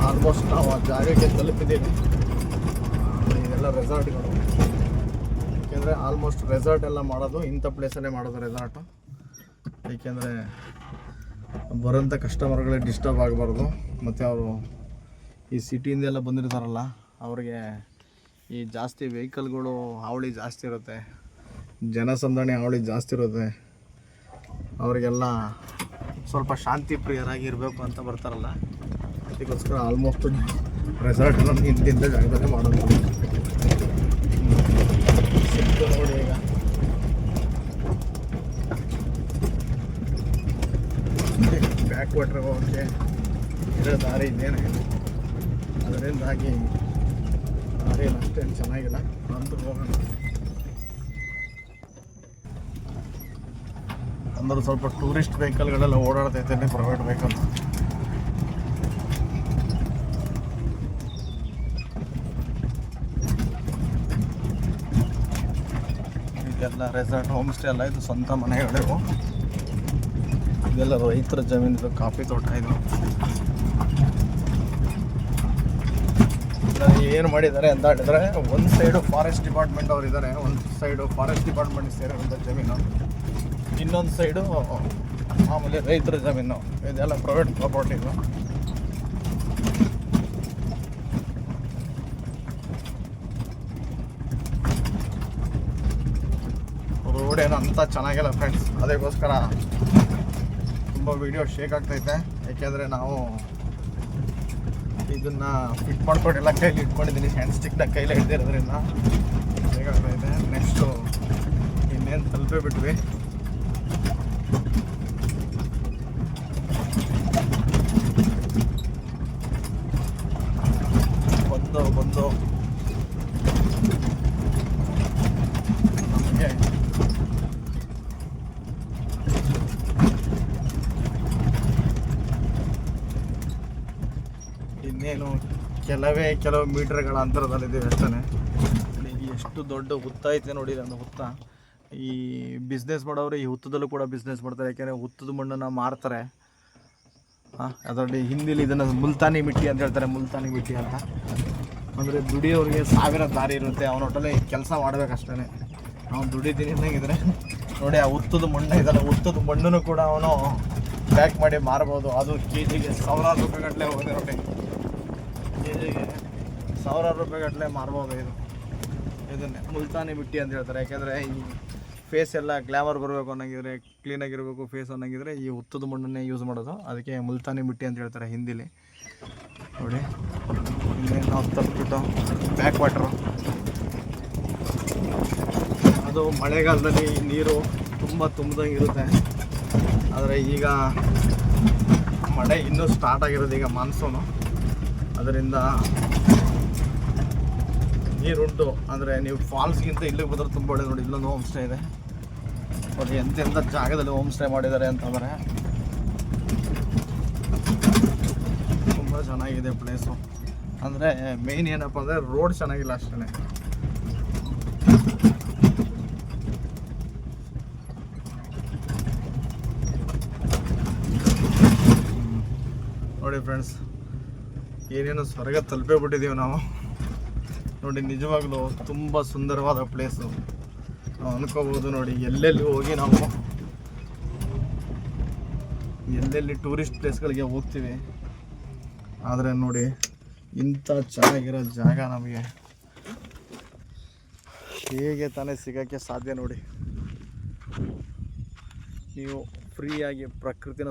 ಆಲ್ಮೋಸ್ಟ್ ನಾವು ಆ ಜಾಗಕ್ಕೆ ತಲುಪಿದ್ದೀವಿ. ಇದೆಲ್ಲ ರೆಸಾರ್ಟ್ಗಳು. ಏಕೆಂದರೆ ಆಲ್ಮೋಸ್ಟ್ ರೆಸಾರ್ಟ್ ಎಲ್ಲ ಮಾಡೋದು ಇಂಥ ಪ್ಲೇಸಲ್ಲೇ ಮಾಡೋದು ರೆಸಾರ್ಟು. ಏಕೆಂದರೆ ಬರೋಂಥ ಕಸ್ಟಮರ್ಗಳಿಗೆ ಡಿಸ್ಟರ್ಬ್ ಆಗಬಾರ್ದು. ಮತ್ತು ಅವರು ಈ ಸಿಟಿಯಿಂದೆಲ್ಲ ಬಂದಿರ್ತಾರಲ್ಲ, ಅವ್ರಿಗೆ ಈ ಜಾಸ್ತಿ ವೆಹಿಕಲ್ಗಳು ಹಾವಳಿ ಜಾಸ್ತಿ ಇರುತ್ತೆ, ಜನಸಂದಣಿ ಹಾವಳಿ ಜಾಸ್ತಿ ಇರುತ್ತೆ. ಅವರಿಗೆಲ್ಲ ಸ್ವಲ್ಪ ಶಾಂತಿ ಪ್ರಿಯರಾಗಿ ಇರಬೇಕು ಅಂತ ಬರ್ತಾರಲ್ಲ, ಅದಕ್ಕೋಸ್ಕರ ಆಲ್ಮೋಸ್ಟ್ ರೆಸಾರ್ಟನ್ನು ಇಂತಿಂಥ ಜಾಗದಲ್ಲೇ ಮಾಡೋದು. ಸಿಕ್ತು ನೋಡಿ ಈಗ. ಬ್ಯಾಕ್ ವಾಟರ್ ಹೋಗೋಕ್ಕೆ ಇರೋ ದಾರಿ ಇದ್ದೇನೆ, ಅದರಿಂದಾಗಿ ದಾರಿ ಅಷ್ಟೇನು ಚೆನ್ನಾಗಿಲ್ಲ. ಅಂತೂ ಹೋಗೋಣ ಅಂದ್ರೆ ಸ್ವಲ್ಪ ಟೂರಿಸ್ಟ್ ವೆಹಿಕಲ್ಗಳೆಲ್ಲ ಓಡಾಡ್ತೈತೆ, ಪ್ರೈವೇಟ್ ವೆಹಿಕಲ್. ಇದೆಲ್ಲ ರೆಸಾರ್ಟ್, ಹೋಮ್ ಸ್ಟೇ ಎಲ್ಲ ಇದು ಸ್ವಂತ ಮನೆಗಳಿವು. ಇದೆಲ್ಲ ರೈತರ ಜಮೀನಿದು, ಕಾಫಿ ತೋಟ ಇದು. ಏನು ಮಾಡಿದ್ದಾರೆ ಅಂತ ಹೇಳಿದ್ರೆ, ಒಂದು ಸೈಡು ಫಾರೆಸ್ಟ್ ಡಿಪಾರ್ಟ್ಮೆಂಟ್ ಅವ್ರು ಇದ್ದಾರೆ, ಒಂದು ಸೈಡು ಫಾರೆಸ್ಟ್ ಡಿಪಾರ್ಟ್ಮೆಂಟ್ ಸೇರಿರುವಂಥ ಜಮೀನು, ಇನ್ನೊಂದು ಸೈಡು ಮಾಮೂಲಿ ರೈತರ ಜಮೀನು. ಇದೆಲ್ಲ ಪ್ರೈವೇಟ್ ಪ್ರಾಪರ್ಟಿ ಇದು. ರೋಡ್ ಏನು ಅಂತ ಚೆನ್ನಾಗಿಲ್ಲ ಫ್ರೆಂಡ್ಸ್, ಅದಕ್ಕೋಸ್ಕರ ತುಂಬ ವಿಡಿಯೋ ಶೇಕ್ ಆಗ್ತೈತೆ. ಏಕೆಂದರೆ ನಾವು ಇದನ್ನು ಫಿಟ್ ಮಾಡ್ಕೊಂಡಿಲ್ಲ, ಕೈಲಿ ಇಟ್ಕೊಂಡಿದ್ದೀನಿ. ಹ್ಯಾಂಡ್ ಸ್ಟಿಕ್ನ ಕೈಲೇ ಹಿಡ್ದಿರೋದ್ರಿಂದ ಶೇಕ್ ಆಗ್ತೈತೆ. ನೆಕ್ಸ್ಟು ಈ ಇನ್ನೇನು ತಲುಪೇ ಬಿಟ್ವಿ. ಬಂದು ನಮಗೆ ಇನ್ನೇನು ಕೆಲವು ಮೀಟರ್ಗಳ ಅಂತರದಲ್ಲಿದ್ದೀವಿ ಅಷ್ಟೇ. ಎಷ್ಟು ದೊಡ್ಡ ಹುತ್ತ ಐತೆ ನೋಡಿ. ಒಂದು ಹುತ್ತ, ಈ ಬಿಸ್ನೆಸ್ ಮಾಡೋರು ಈ ಹುತ್ತದಲ್ಲೂ ಕೂಡ ಬಿಸ್ನೆಸ್ ಮಾಡ್ತಾರೆ. ಯಾಕೆಂದರೆ ಹುತ್ತದ ಮಣ್ಣನ್ನು ಮಾರ್ತಾರೆ. ಅದರಲ್ಲಿ ಹಿಂದಿಲಿ ಇದನ್ನು ಮುಲ್ತಾನಿ ಮಿಟ್ಟಿ ಅಂತ ಹೇಳ್ತಾರೆ. ಮುಲ್ತಾನಿ ಮಿಟ್ಟಿ ಅಂತ ಅಂದರೆ ದುಡಿಯೋರಿಗೆ ಸಾವಿರ ದಾರಿ ಇರುತ್ತೆ. ಅವನೊಟ್ಟಲ್ಲಿ ಕೆಲಸ ಮಾಡಬೇಕಷ್ಟೇ. ನಾವು ದುಡಿತೀನಿ ಅನ್ನಂಗಿದ್ರೆ ನೋಡಿ, ಆ ಹುತ್ತದ ಮಣ್ಣು ಇದಲ್ಲ, ಹುತ್ತದ ಮಣ್ಣನ್ನು ಕೂಡ ಅವನು ಪ್ಯಾಕ್ ಮಾಡಿ ಮಾರ್ಬೋದು. ಅದು ಕೆ ಜಿಗೆ ಸಾವಿರಾರು ರೂಪಾಯಿ ಗಟ್ಟಲೆ ಹೋಗಿದೆ ನೋಡಿ. ಕೆ ಜಿಗೆ ಸಾವಿರಾರು ರೂಪಾಯಿ ಗಟ್ಟಲೆ ಮಾರ್ಬೋದು. ಇದನ್ನೇ ಮುಲ್ತಾನಿ ಮಿಟ್ಟಿ ಅಂತ ಹೇಳ್ತಾರೆ. ಯಾಕೆಂದರೆ ಈ ಫೇಸ್ ಎಲ್ಲ ಗ್ಲ್ಯಾಮರ್ ಬರಬೇಕು ಅನ್ನಂಗಿದ್ರೆ, ಕ್ಲೀನಾಗಿರಬೇಕು ಫೇಸ್ ಅನ್ನಂಗಿದ್ರೆ ಈ ಹುತ್ತದ ಮಣ್ಣನ್ನೇ ಯೂಸ್ ಮಾಡೋದು. ಅದಕ್ಕೆ ಮುಲ್ತಾನಿ ಮಿಟ್ಟಿ ಅಂತ ಹೇಳ್ತಾರೆ ಹಿಂದಿಲಿ ನೋಡಿ. ಇನ್ನೇ ನಾವು ತಪ್ಪಿಬಿಟ್ಟು ಬ್ಯಾಕ್ ವಾಟ್ರು, ಅದು ಮಳೆಗಾಲದಲ್ಲಿ ನೀರು ತುಂಬ ತುಂಬ್ದಂಗೆ ಇರುತ್ತೆ. ಆದರೆ ಈಗ ಮಳೆ ಇನ್ನೂ ಸ್ಟಾರ್ಟ್ ಆಗಿರೋದು, ಈಗ ಮಾನ್ಸೂನು. ಅದರಿಂದ ನೀರುಂಟು. ಅಂದರೆ ನೀವು ಫಾಲ್ಸ್ಗಿಂತ ಇಲ್ಲಿಗೆ ಬಂದರೆ ತುಂಬ ಒಳ್ಳೆಯದು ನೋಡಿ. ಇಲ್ಲೊಂದು ಹೋಮ್ ಸ್ಟೇ ಇದೆ ನೋಡಿ. ಎಂತೆಂಥ ಜಾಗದಲ್ಲಿ ಹೋಮ್ ಸ್ಟೇ ಮಾಡಿದ್ದಾರೆ ಅಂತಂದರೆ ತುಂಬ ಚೆನ್ನಾಗಿದೆ ಪ್ಲೇಸು. ಅಂದರೆ ಮೇಯ್ನ್ ಏನಪ್ಪ ಅಂದರೆ ರೋಡ್ ಚೆನ್ನಾಗಿಲ್ಲ ಅಷ್ಟೇ. ನೋಡಿ ಫ್ರೆಂಡ್ಸ್, ಏನೇನು ಸ್ವರ್ಗ ತಲುಪೇ ಬಿಟ್ಟಿದ್ದೀವಿ ನಾವು ನೋಡಿ. ನಿಜವಾಗ್ಲೂ ತುಂಬ ಸುಂದರವಾದ ಪ್ಲೇಸು. ನಾವು ಅನ್ಕೋಬೋದು ನೋಡಿ, ಎಲ್ಲೆಲ್ಲಿ ಹೋಗಿ ನಾವು ಎಲ್ಲೆಲ್ಲಿ ಟೂರಿಸ್ಟ್ ಪ್ಲೇಸ್ಗಳಿಗೆ ಹೋಗ್ತೀವಿ. ಆದರೆ ನೋಡಿ, ಇಂಥ ಚೆನ್ನಾಗಿರೋ ಜಾಗ ನಮಗೆ ಹೇಗೆ ತಾನೇ ಸಿಗೋಕ್ಕೆ ಸಾಧ್ಯ ನೋಡಿ. ನೀವು ಫ್ರೀಯಾಗಿ ಪ್ರಕೃತಿ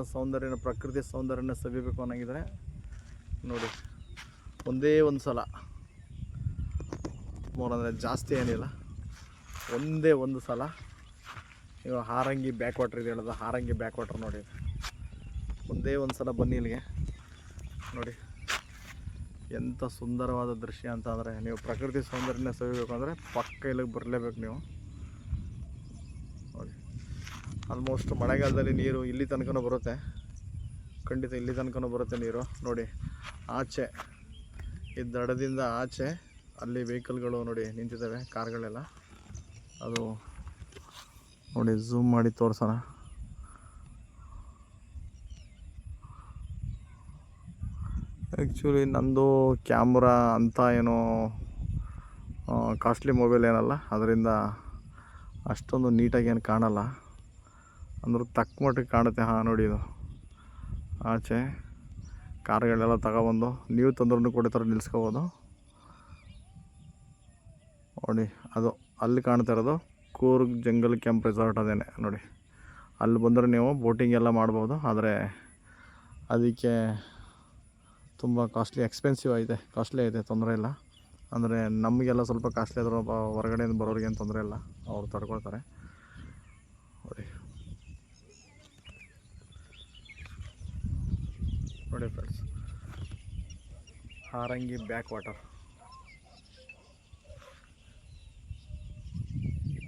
ಸೌಂದರ್ಯನ ಸವಿಬೇಕು ಅನ್ನಂಗಿದ್ರೆ ನೋಡಿ, ಒಂದೇ ಒಂದು ಸಲ, ಅಂದರೆ ಜಾಸ್ತಿ ಏನಿಲ್ಲ, ಒಂದೇ ಒಂದು ಸಲ ನೀವು ಹಾರಂಗಿ ಬ್ಯಾಕ್ ವಾಟ್ರ್ ಇದೆ ಹೇಳೋದು, ಹಾರಂಗಿ ಬ್ಯಾಕ್ ವಾಟ್ರ್ ನೋಡಿ. ಒಂದೇ ಒಂದು ಸಲ ಬನ್ನಿ ಇಲ್ಲಿಗೆ ನೋಡಿ. ಎಂಥ ಸುಂದರವಾದ ದೃಶ್ಯ ಅಂತ ಅಂದರೆ, ನೀವು ಪ್ರಕೃತಿ ಸೌಂದರ್ಯನ ಸವಿಬೇಕು ಅಂದರೆ ಪಕ್ಕ ಇಲ್ಲಿಗೆ ಬರಲೇಬೇಕು ನೀವು ನೋಡಿ. ಆಲ್ಮೋಸ್ಟ್ ಮಳೆಗಾಲದಲ್ಲಿ ನೀರು ಇಲ್ಲಿ ತನಕನೂ ಬರುತ್ತೆ, ಖಂಡಿತ ಇಲ್ಲಿ ತನಕನೂ ಬರುತ್ತೆ ನೀರು ನೋಡಿ. ಆಚೆ ಈ ದಡದಿಂದ ಆಚೆ ಅಲ್ಲಿ ವೆಹಿಕಲ್ಗಳು ನೋಡಿ ನಿಂತಿದ್ದಾವೆ, ಕಾರ್ಗಳೆಲ್ಲ. ಅದು ನೋಡಿ, ಝೂಮ್ ಮಾಡಿ ತೋರಿಸೋಣ. ಆ್ಯಕ್ಚುಲಿ ನಂದು ಕ್ಯಾಮ್ರಾ ಅಂತ ಏನೋ ಕಾಸ್ಟ್ಲಿ ಮೊಬೈಲ್ ಏನಲ್ಲ, ಅದರಿಂದ ಅಷ್ಟೊಂದು ನೀಟಾಗಿ ಏನು ಕಾಣಲ್ಲ. ಅಂದರೂ ತಕ್ಕ ಮಟ್ಟಿಗೆ ಕಾಣುತ್ತೆ. ಹಾಂ ನೋಡಿ, ಇದು ಆಚೆ ಕಾರ್ಗಳೆಲ್ಲ ತಗೊಬಂದು ನೀವು ತಂದ್ರೂ ಕೂಡ ಥರ ನಿಲ್ಲಿಸ್ಕೋಬೋದು ನೋಡಿ. ಅದು ಅಲ್ಲಿ ಕಾಣ್ತಾ ಇರೋದು ಕೂರ್ಗ್ ಜಂಗಲ್ ಕ್ಯಾಂಪ್ ರೆಸಾರ್ಟ್ ಅದೇನೆ ನೋಡಿ. ಅಲ್ಲಿ ಬಂದರೆ ನೀವು ಬೋಟಿಂಗ್ ಎಲ್ಲ ಮಾಡ್ಬೋದು. ಆದರೆ ಅದಕ್ಕೆ ತುಂಬ ಎಕ್ಸ್ಪೆನ್ಸಿವ್ ಕಾಸ್ಟ್ಲಿ ಐತೆ, ತೊಂದರೆ ಇಲ್ಲ. ಅಂದರೆ ನಮಗೆಲ್ಲ ಸ್ವಲ್ಪ ಕಾಸ್ಟ್ಲಿ ಆದರೂ ಹೊರಗಡೆಯಿಂದ ಬರೋರಿಗೇನು ತೊಂದರೆ ಇಲ್ಲ, ಅವ್ರು ತಡ್ಕೊಳ್ತಾರೆ ನೋಡಿ. ನೋಡಿ ಫ್ರೆಂಡ್ಸ್, ಹಾರಂಗಿ ಬ್ಯಾಕ್ ವಾಟರ್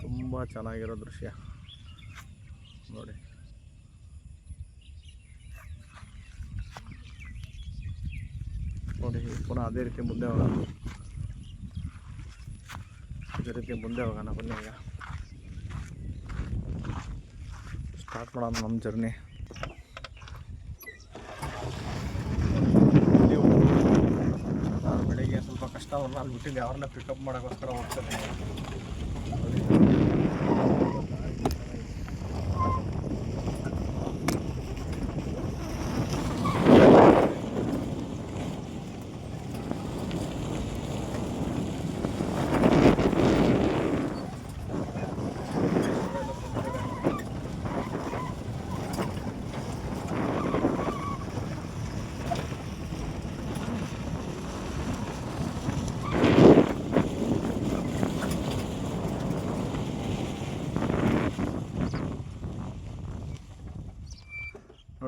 ತುಂಬ ಚೆನ್ನಾಗಿರೋ ದೃಶ್ಯ ನೋಡಿ. ನೋಡಿ, ಪುನಃ ಅದೇ ರೀತಿ ಮುಂದೆ ಹೋಗೋಣ. ಬನ್ನಿ. ಈಗ ಸ್ಟಾರ್ಟ್ ಮಾಡೋಣ ನಮ್ಮ ಜರ್ನಿ. ಬೆಳಿಗ್ಗೆ ಸ್ವಲ್ಪ ಕಷ್ಟ ಅವ್ರನ್ನ ಅಲ್ಲಿ ಬಿಟ್ಟಿದ್ದು, ಅವ್ರನ್ನ ಪಿಕಪ್ ಮಾಡೋಕ್ಕೋಸ್ಕರ ಹೋಗ್ತಾರೆ.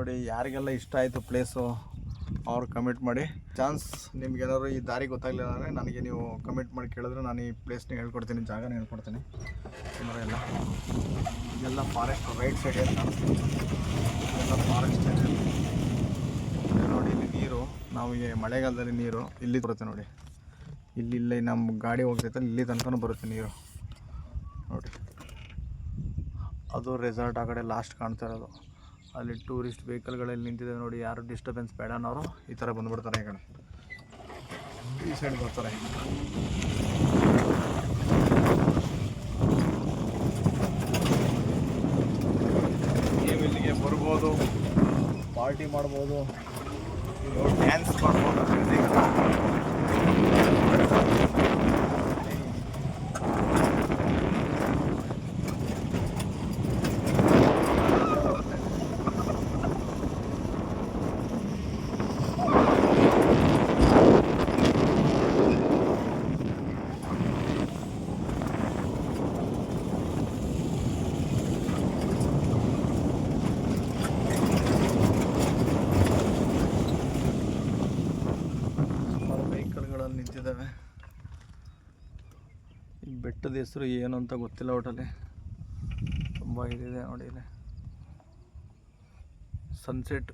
ನೋಡಿ, ಯಾರಿಗೆಲ್ಲ ಇಷ್ಟ ಆಯಿತು ಪ್ಲೇಸು ಅವ್ರು ಕಮೆಂಟ್ ಮಾಡಿ. ಚಾನ್ಸ್ ನಿಮ್ಗೇನಾದ್ರು ಈ ದಾರಿ ಗೊತ್ತಾಗಲಿಲ್ಲ ಅಂದರೆ ನನಗೆ ನೀವು ಕಮೆಂಟ್ ಮಾಡಿ ಕೇಳಿದ್ರೆ ನಾನು ಈ ಪ್ಲೇಸ್ನ ಹೇಳ್ಕೊಡ್ತೀನಿ, ಜಾಗನ ಹೇಳ್ಕೊಡ್ತೀನಿ. ಎಲ್ಲ ಇದೆಲ್ಲ ಫಾರೆಸ್ಟ್ ರೈಟ್ ಸೈಡ್ ಏನು ಕಾಣಿಸ್ತೀವಿ, ಇದೆಲ್ಲ ಫಾರೆಸ್ಟ್ ಏರಿಯಾ. ನೋಡಿ ಇಲ್ಲಿ ನೀರು, ನಮಗೆ ಮಳೆಗಾಲದಲ್ಲಿ ನೀರು ಇಲ್ಲಿ ಬರುತ್ತೆ ನೋಡಿ. ಇಲ್ಲಿ ನಮ್ಮ ಗಾಡಿ ಹೋಗ್ತೈತಲ್ಲ ಇಲ್ಲಿ ತನಕ ಬರುತ್ತೆ ನೀರು ನೋಡಿ. ಅದು ರೆಸಾರ್ಟ್ ಆ ಕಡೆ ಲಾಸ್ಟ್ ಕಾಣ್ತಾ ಇರೋದು. ಅಲ್ಲಿ ಟೂರಿಸ್ಟ್ ವೆಹಿಕಲ್ಗಳಲ್ಲಿ ನಿಂತಿದೆ ನೋಡಿ. ಯಾರು ಡಿಸ್ಟರ್ಬೆನ್ಸ್ ಬೇಡ ಅನ್ನೋರು ಈ ಥರ ಬಂದುಬಿಡ್ತಾರೆ. ಈ ಕಡೆ ಈ ಸೈಡ್ ಬರ್ತಾರೆ. ನೀವು ಇಲ್ಲಿಗೆ ಬರ್ಬೋದು, ಪಾರ್ಟಿ ಮಾಡ್ಬೋದು, ಡ್ಯಾನ್ಸ್ ಮಾಡ್ಬೋದು. ನಿಂತಿದ್ದಾವೆ. ಈ ಬೆಟ್ಟದ ಹೆಸರು ಏನು ಅಂತ ಗೊತ್ತಿಲ್ಲ. ಒಟ್ಟಲ್ಲಿ ತುಂಬ ಇದಿದೆ ನೋಡಿ. ಇಲ್ಲಿ ಸನ್ಸೆಟ್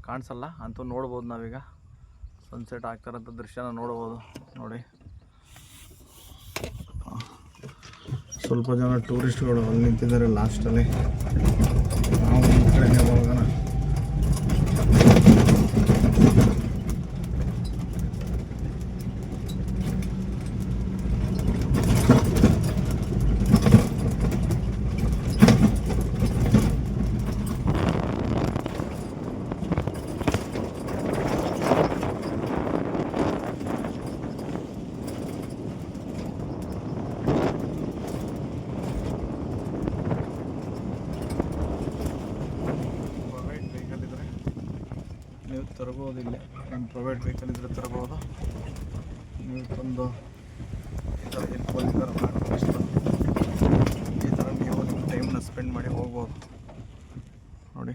ಕಾಣಿಸಲ್ಲ ಅಂತೂ ನೋಡ್ಬೋದು. ನಾವೀಗ ಸನ್ಸೆಟ್ ಆಗ್ತಾರಂಥ ದೃಶ್ಯನ ನೋಡ್ಬೋದು ನೋಡಿ. ಸ್ವಲ್ಪ ಜನ ಟೂರಿಸ್ಟ್ಗಳು ಅಲ್ಲಿ ನಿಂತಿದ್ದಾರೆ ಲಾಸ್ಟಲ್ಲಿ. ನಾವು ಈ ಕಡೆನೇ ಹೋಗೋಣ. ನೀವು ತರ್ಬೋದು. ಇಲ್ಲೇ ನಿಮ್ಮ ಪ್ರೈವೇಟ್ ವೆಹಿಕಲ್ ಇದ್ದರೆ ತರ್ಬೋದು. ನೀವು ತಂದು ಈ ಥರ ಎಲ್ಲಿ ಈ ಥರ ನೀವು ನಿಮ್ಮ ಟೈಮ್ನ ಸ್ಪೆಂಡ್ ಮಾಡಿ ಹೋಗ್ಬೋದು ನೋಡಿ.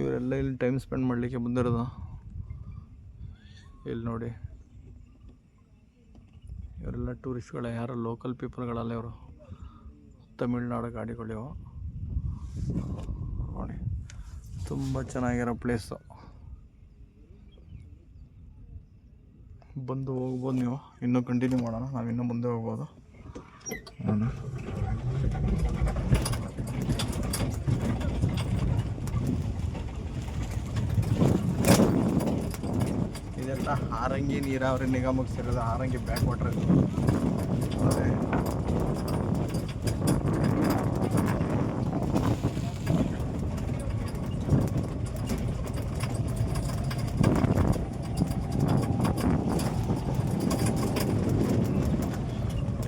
ಇವರೆಲ್ಲ ಇಲ್ಲಿ ಟೈಮ್ ಸ್ಪೆಂಡ್ ಮಾಡಲಿಕ್ಕೆ ಬಂದಿರೋದು. ಇಲ್ಲಿ ನೋಡಿ, ಇವರೆಲ್ಲ ಟೂರಿಸ್ಟ್ಗಳೇ, ಯಾರು ಲೋಕಲ್ ಪೀಪಲ್ಗಳಲ್ಲ ಇವರು. ತಮಿಳ್ನಾಡು ಗಾಡಿಗಳಿವು ನೋಡಿ. ತುಂಬ ಚೆನ್ನಾಗಿರೋ ಪ್ಲೇಸು, ಬಂದು ಹೋಗ್ಬೋದು ನೀವು. ಇನ್ನೂ ಕಂಟಿನ್ಯೂ ಮಾಡೋಣ, ನಾವಿನ್ನೂ ಮುಂದೆ ಹೋಗ್ಬೋದು. ಇದೆಲ್ಲ ಹಾರಂಗಿ ನೀರಾವರಿ ನಿಗಮಕ್ಕೆ ಸೇರಿದ ಹಾರಂಗಿ ಬ್ಯಾಕ್ ವಾಟರ್. ಅದೇ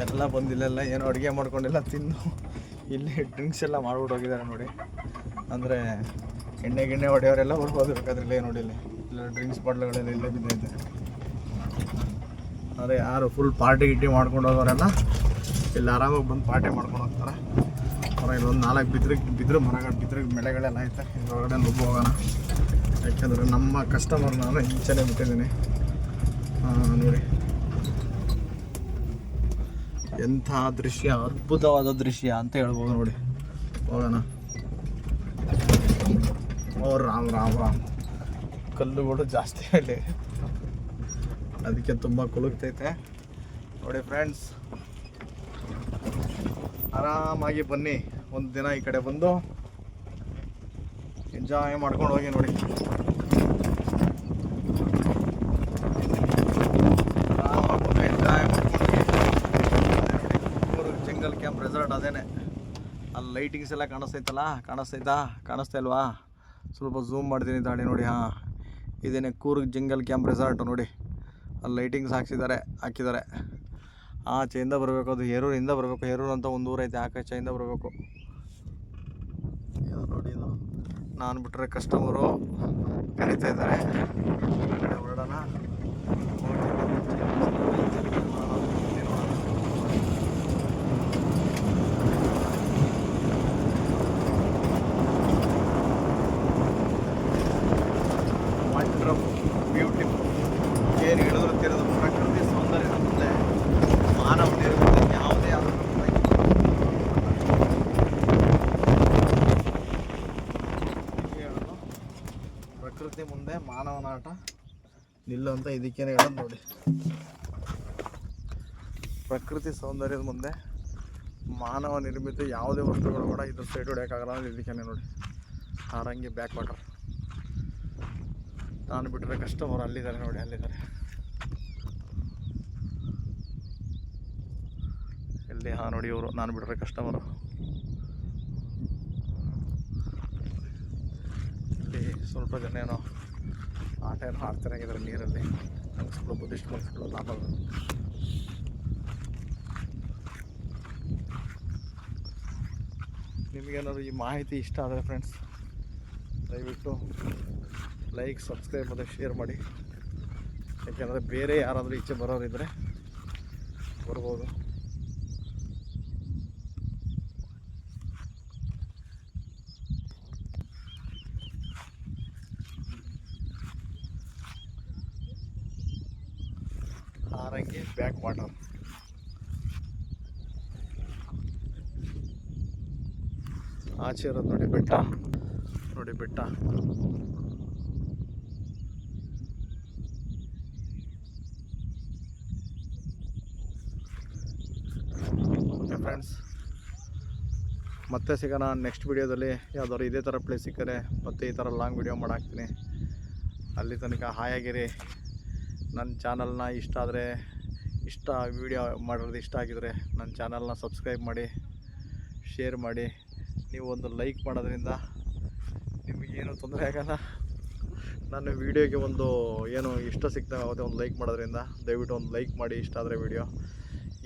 ಎಲ್ಲ ಬಂದಿಲ್ಲೆಲ್ಲ ಏನು ಅಡುಗೆ ಮಾಡ್ಕೊಂಡಿಲ್ಲ, ತಿಂದು ಇಲ್ಲಿ ಡ್ರಿಂಕ್ಸ್ ಎಲ್ಲ ಮಾಡ್ಬಿಟ್ಟು ಹೋಗಿದ್ದಾರೆ ನೋಡಿ. ಅಂದರೆ ಎಣ್ಣೆ ಹೊಡೆಯೋರೆಲ್ಲ ಬರ್ಬೋದು ಬೇಕಾದ್ರಲ್ಲೇ ನೋಡಿ. ಇಲ್ಲಿ ಡ್ರಿಂಕ್ಸ್ ಬಾಟ್ಲುಗಳೆಲ್ಲ ಇಲ್ಲೇ ಬಿದ್ದೈತೆ. ಆದರೆ ಯಾರು ಫುಲ್ ಪಾರ್ಟಿ ಗಿಟ್ಟಿ ಮಾಡ್ಕೊಂಡು ಹೋಗೋರೆಲ್ಲ ಇಲ್ಲಿ ಆರಾಮಾಗಿ ಬಂದು ಪಾರ್ಟಿ ಮಾಡ್ಕೊಂಡು ಹೋಗ್ತಾರೆ. ಅವ್ರ ಇಲ್ಲೊಂದು 4 ಬಿದ್ರು ಮರಗಳು ಮೆಳೆಗಳೆಲ್ಲ ಐತೆ. ಇದ್ರೊಳಗಡೆ ನುಗ್ಗು ಹೋಗೋಣ. ಯಾಕೆಂದರೆ ನಮ್ಮ ಕಸ್ಟಮರ್ ನಾನು ಈಚೆನೇ ಬಿಟ್ಟಿದ್ದೀನಿ ನೋಡಿ. ಎಂಥ ದೃಶ್ಯ, ಅದ್ಭುತವಾದ ದೃಶ್ಯ ಅಂತ ಹೇಳ್ಬೋದು ನೋಡಿ. ಹೋಗೋಣ. ಓ ರಾಮ್ ರಾಮ್ ರಾಮ್. ಕಲ್ಲುಗಳು ಜಾಸ್ತಿ ಇಲ್ಲಿ, ಅದಕ್ಕೆ ತುಂಬ ಕುಲುಕ್ತೈತೆ ನೋಡಿ. ಫ್ರೆಂಡ್ಸ್, ಆರಾಮಾಗಿ ಬನ್ನಿ, ಒಂದು ದಿನ ಈ ಕಡೆ ಬಂದು ಎಂಜಾಯ್ ಮಾಡ್ಕೊಂಡು ಹೋಗಿ ನೋಡಿ. ಆರಾಮಾಗಿ ಎಂಜಾಯ್ ಮಾಡ್ಕೊಂಡು ಹೋಗಿ. ಜಂಗಲ್ ಕ್ಯಾಂಪ್ ರೆಸಾರ್ಟ್ ಅದೇನೆ. ಅಲ್ಲಿ ಲೈಟಿಂಗ್ಸ್ ಎಲ್ಲ ಕಾಣಿಸ್ತಾ ಇಲ್ವಾ? ಸ್ವಲ್ಪ ಝೂಮ್ ಮಾಡ್ತೀನಿ ತಾಳಿ ನೋಡಿ. ಹಾಂ, ಇದೇನೆ ಕೂರ್ಗ್ ಜಂಗಲ್ ಕ್ಯಾಂಪ್ ರೆಸಾರ್ಟು ನೋಡಿ. ಅಲ್ಲಿ ಲೈಟಿಂಗ್ಸ್ ಹಾಕಿದ್ದಾರೆ. ಆಚೆಯಿಂದ ಬರಬೇಕು, ಅದು ಹೇರೂರಿಂದ ಬರಬೇಕು. ಹೇರೂರು ಅಂತ ಒಂದು ಊರೈತೆ, ಆಚೆಯಿಂದ ಬರಬೇಕು ನೋಡಿ. ಇದು ನಾನು ಬಿಟ್ಟರೆ ಕಸ್ಟಮರು ಕರೀತಾ ಇದ್ದಾರೆ. ಹೊರಡೋಣ. ಬ್ಯೂಟಿಫುಲ್. ಏನು ಹೇಳಿದ್ರು ತಿರೋದು ಪ್ರಕೃತಿ ಸೌಂದರ್ಯದ ಮುಂದೆ ಮಾನವ ನಿರ್ಮಿತ ಯಾವುದೇ ಆದರೂ ಪ್ರಕೃತಿ ಮುಂದೆ ಮಾನವನಾಟ ನಿಲ್ಲು ಅಂತ ಇದಕ್ಕೇನೆ ಹೇಳೋದು ನೋಡಿ. ಪ್ರಕೃತಿ ಸೌಂದರ್ಯದ ಮುಂದೆ ಮಾನವ ನಿರ್ಮಿತ ಯಾವುದೇ ವಸ್ತುಗಳು ಕೂಡ ಇದ್ರ ಸೈಡ್ ಹೊಡೆಯೋಕ್ಕಾಗಲ್ಲ ಅಂದ್ರೆ ಇದಕ್ಕೇನೆ ನೋಡಿ. Harangi back water. ನಾನು ಬಿಟ್ಟರೆ ಕಸ್ಟಮರ್ ಅಲ್ಲಿದ್ದಾರೆ ನೋಡಿ, ಅಲ್ಲಿದ್ದಾರೆ. ಎಲ್ಲಿ? ಹಾಂ ನೋಡಿ ಇವರು, ನಾನು ಬಿಟ್ಟರೆ ಕಸ್ಟಮರು. ಇಲ್ಲಿ ಸ್ವಲ್ಪ ಜನ ಏನೋ ಆಟ ಏನೋ ಆಡ್ತಾರಾಗಿದ್ದಾರೆ ನೀರಲ್ಲಿ. ಮನಸ್ಸುಗಳು, ಬುದ್ಧಿಸ್ಟ್ ಮನಸ್ಸುಗಳು ಲಾಭ. ನಿಮಗೇನಾದ್ರು ಈ ಮಾಹಿತಿ ಇಷ್ಟ ಆದರೆ ಫ್ರೆಂಡ್ಸ್ ದಯವಿಟ್ಟು ಲೈಕ್, ಸಬ್ಸ್ಕ್ರೈಬ್ ಮತ್ತು ಶೇರ್ ಮಾಡಿ. ಯಾಕೆಂದರೆ ಬೇರೆ ಯಾರಾದರೂ ಈಚೆ ಬರೋರಿದ್ದರೆ ಬರ್ಬೋದು. Harangi back water. ಆಚೆ ಇರೋದು ನೋಡಿ ಬೆಟ್ಟ, ನೋಡಿ ಬೆಟ್ಟ. ಓಕೆ ಫ್ರೆಂಡ್ಸ್, ಮತ್ತೆ ಸಿಗೋಣ ನೆಕ್ಸ್ಟ್ ವಿಡಿಯೋದಲ್ಲಿ. ಯಾವ್ದಾದ್ರು ಇದೇ ಥರ ಪ್ಲೇಸ್ ಸಿಕ್ಕರೆ ಮತ್ತೆ ಈ ಥರ ಲಾಂಗ್ ವಿಡಿಯೋ ಮಾಡಾಕ್ತೀನಿ. ಅಲ್ಲಿ ತನಕ ಹಾಯಾಗಿರಿ. ನನ್ನ ಚಾನಲ್ನ ಇಷ್ಟ ವಿಡಿಯೋ ಮಾಡೋದು ಇಷ್ಟ ಆಗಿದರೆ ನನ್ನ ಚಾನಲ್ನ ಸಬ್ಸ್ಕ್ರೈಬ್ ಮಾಡಿ, ಶೇರ್ ಮಾಡಿ. ನೀವು ಒಂದು ಲೈಕ್ ಮಾಡೋದ್ರಿಂದ ನಿಮಗೇನು ತೊಂದರೆ ಆಗಲ್ಲ. ನನ್ನ ವೀಡಿಯೋಗೆ ಒಂದು ಏನು ಇಷ್ಟ ಸಿಗ್ತಾಗುತ್ತೆ, ಒಂದು ಲೈಕ್ ಮಾಡೋದ್ರಿಂದ ದಯವಿಟ್ಟು ಒಂದು ಲೈಕ್ ಮಾಡಿ. ಇಷ್ಟ ಆದರೆ ವೀಡಿಯೋ,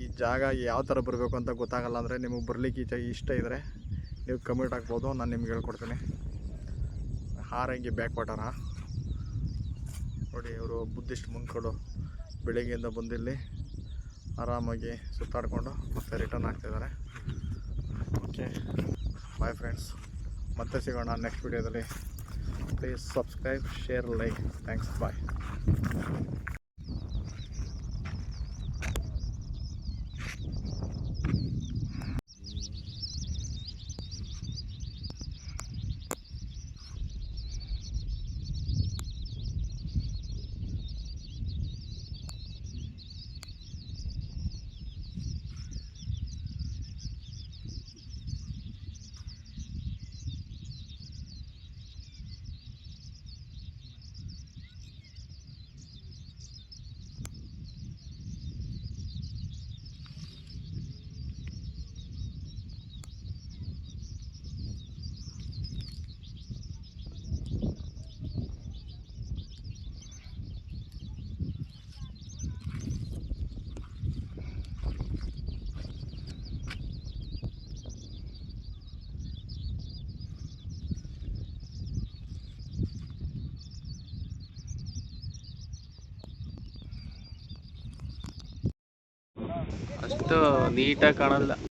ಈ ಜಾಗ ಯಾವ ಥರ ಬರಬೇಕು ಅಂತ ಗೊತ್ತಾಗಲ್ಲ ಅಂದರೆ ನಿಮಗೆ ಬರಲಿಕ್ಕೆ ಇಷ್ಟ ಇದ್ದರೆ ನೀವು ಕಮೆಂಟ್ ಹಾಕ್ಬೋದು, ನಾನು ನಿಮ್ಗೆ ಹೇಳ್ಕೊಡ್ತೀನಿ. ಹಾರಂಗಿ ಬ್ಯಾಕ್ ವಾಟರಾ ನೋಡಿ. ಇವರು ಬುದ್ಧಿಸ್ಟ್ ಮಂಕ್ಗಳು ಬೆಳಿಗ್ಗೆಯಿಂದ ಬಂದಿಲ್ಲಿ ಆರಾಮಾಗಿ ಸುತ್ತಾಡಿಕೊಂಡು ಮತ್ತೆ ರಿಟರ್ನ್ ಆಗ್ತಾಯಿದ್ದಾರೆ. ಓಕೆ, ಬಾಯ್ ಫ್ರೆಂಡ್ಸ್, ಮತ್ತೆ ಸಿಗೋಣ ನೆಕ್ಸ್ಟ್ ವಿಡಿಯೋದಲ್ಲಿ. Please subscribe, share, like. Thanks, bye. ಅಷ್ಟು ನೀಟಾಗಿ ಕಾಣಲ್ಲ.